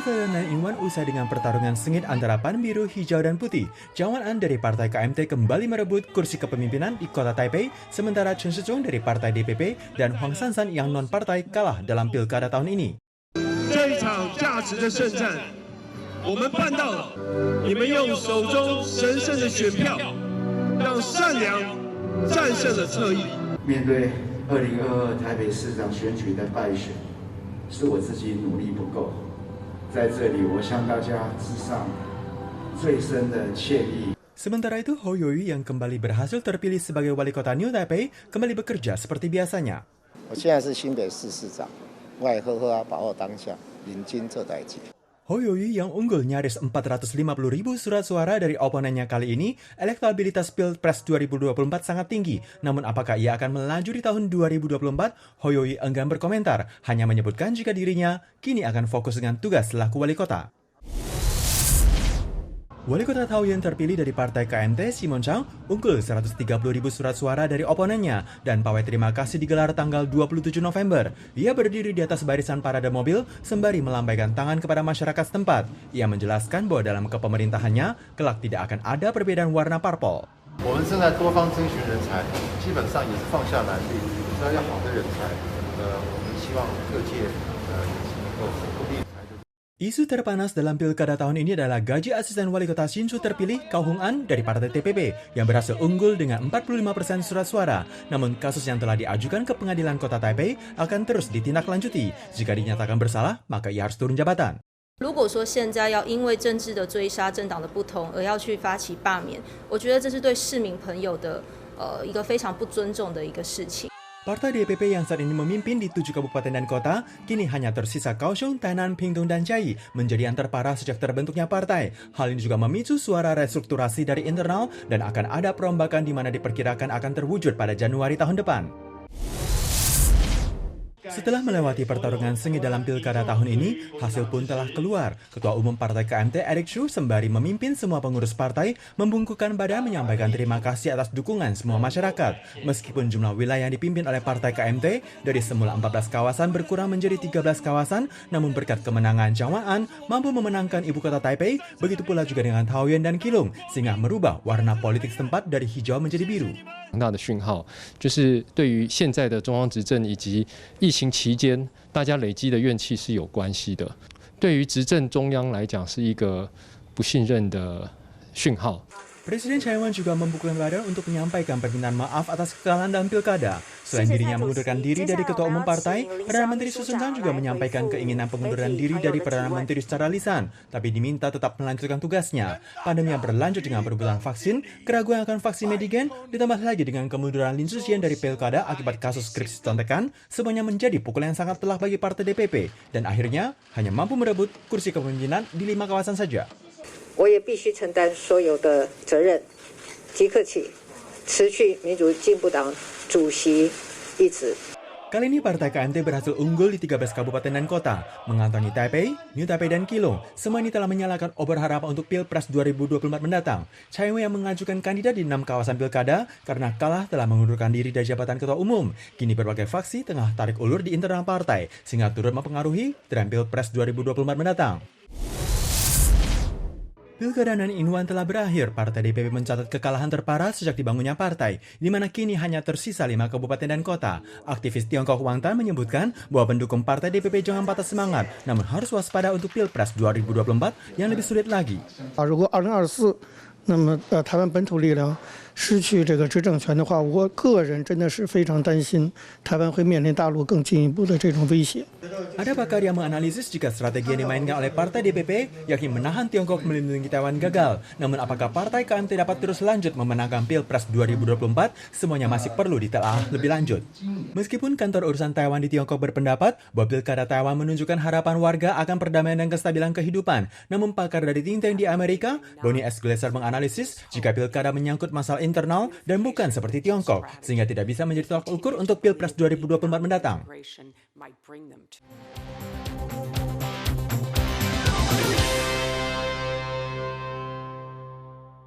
Pilkada Nan usai dengan pertarungan sengit antara Pan Biru, Hijau, dan Putih. Chawan An dari Partai KMT kembali merebut kursi kepemimpinan di kota Taipei, sementara Chen Shizhong dari Partai DPP dan Huang Sansan yang non-partai kalah dalam pilkada tahun ini. 这一场价值的圣战，我们办到了。你们用手中神圣的选票，让善良战胜了侧翼。面对2022台北市长选举的败选，是我自己努力不够。在这里，我向大家致上最深的歉意。 Sementara itu, Hou Youyu yang kembali berhasil terpilih sebagai wali kota New Taipei kembali bekerja seperti biasanya. 我现在是新北市市长，我也好好把握当下，认真做代志。 Hou Youyu yang unggul nyaris 450.000 surat suara dari oponennya kali ini, elektabilitas Pilpres 2024 sangat tinggi. Namun apakah ia akan melaju di tahun 2024? Hou Youyu enggan berkomentar, hanya menyebutkan jika dirinya kini akan fokus dengan tugas selaku wali kota. Wali kota Taoyuan terpilih dari Partai KMT, Simon Chang, unggul 130.000 surat suara dari oponennya, dan pawai terima kasih digelar tanggal 27 November. Ia berdiri di atas barisan parade mobil sembari melambaikan tangan kepada masyarakat setempat. Ia menjelaskan bahwa dalam kepemerintahannya, kelak tidak akan ada perbedaan warna parpol. 我们正在多方征询人才，基本上也是放下蓝绿，只要要好的人才，我们希望各界也是能够不吝才。 Isu terpanas dalam pilkada tahun ini adalah gaji asisten wali kota Hsinchu terpilih Kau Hung An dari Partai TPP yang berhasil unggul dengan 45% surat suara. Namun kasus yang telah diajukan ke pengadilan kota Taipei akan terus ditindaklanjuti. Jika dinyatakan bersalah, maka ia harus turun jabatan. 如果说现在要因为政治的追杀、政党的不同而要去发起罢免，我觉得这是对市民朋友的一个非常不尊重的一个事情。 Partai DPP yang saat ini memimpin di 7 kabupaten dan kota, kini hanya tersisa Kaohsiung, Tainan, Pingtung, dan Chiayi menjadi yang terparah sejak terbentuknya partai. Hal ini juga memicu suara restrukturasi dari internal dan akan ada perombakan di mana diperkirakan akan terwujud pada Januari tahun depan. Setelah melewati pertarungan sengit dalam pilkada tahun ini, hasil pun telah keluar. Ketua Umum Partai KMT Eric Chu sembari memimpin semua pengurus partai membungkukkan badan menyampaikan terima kasih atas dukungan semua masyarakat. Meskipun jumlah wilayah yang dipimpin oleh Partai KMT dari semula 14 kawasan berkurang menjadi 13 kawasan, namun berkat kemenangan Chawan An mampu memenangkan ibu kota Taipei, begitu pula juga dengan Taoyuan dan Keelung, sehingga merubah warna politik setempat dari hijau menjadi biru. 很大的讯号，就是对于现在的中央执政以及疫情期间大家累积的怨气是有关系的。对于执政中央来讲，是一个不信任的讯号。 Presiden Chai Ing-wen juga membukukan badan untuk menyampaikan permintaan maaf atas kekalahan dalam pilkada. Selain dirinya mengundurkan diri dari Ketua Umum Partai, Perdana Menteri Su Tseng-chang juga menyampaikan keinginan pengunduran diri dari Perdana Menteri secara lisan, tapi diminta tetap melanjutkan tugasnya. Pandemi yang berlanjut dengan perebutan vaksin, keraguan akan vaksin Medigen, ditambah lagi dengan kemunduran Lin Shuxian dari pilkada akibat kasus krisis contekan, semuanya menjadi pukulan yang sangat telak bagi Partai DPP, dan akhirnya hanya mampu merebut kursi kepemimpinan di 5 kawasan saja. 我也必须承担所有的责任，即刻起辞去民主进步党主席一职。 Kali ini Partai KMT berhasil unggul di 13 kabupaten dan kota, mengantongi Taipei, New Taipei, dan Keelung. Semua ini telah menyalakan obor harapan untuk Pilpres 2024 mendatang. Chai Ing-wen yang mengajukan kandidat di 6 kawasan pilkada karena kalah telah mengundurkan diri dari jabatan ketua umum. Kini berbagai faksi tengah tarik ulur di internal partai, sehingga turut mempengaruhi tren Pilpres 2024 mendatang. Pilkada Nan telah berakhir. Partai DPP mencatat kekalahan terparah sejak dibangunnya partai, di mana kini hanya tersisa 5 kabupaten dan kota. Aktivis Tiongkok Wang Tan menyebutkan bahwa pendukung Partai DPP jangan patah semangat, namun harus waspada untuk Pilpres 2024 yang lebih sulit lagi. 如果2024那么台湾本土力量失去这个执政权的话，我个人真的是非常担心台湾会面临大陆更进一步的这种威胁。 Ada pakar yang menganalisis jika strategi yang dimainkan oleh Partai DPP, yakni menahan Tiongkok melindungi Taiwan gagal. Namun apakah Partai KMT dapat terus lanjut memenangkan Pilpres 2024, semuanya masih perlu ditelaah lebih lanjut. Meskipun kantor urusan Taiwan di Tiongkok berpendapat bahwa Pilkada Taiwan menunjukkan harapan warga akan perdamaian dan kestabilan kehidupan, namun pakar dari think tank di Amerika, Bonnie S. Glaser menganalisis jika Pilkada menyangkut masalah internal dan bukan seperti Tiongkok, sehingga tidak bisa menjadi tolak ukur untuk Pilpres 2024 mendatang.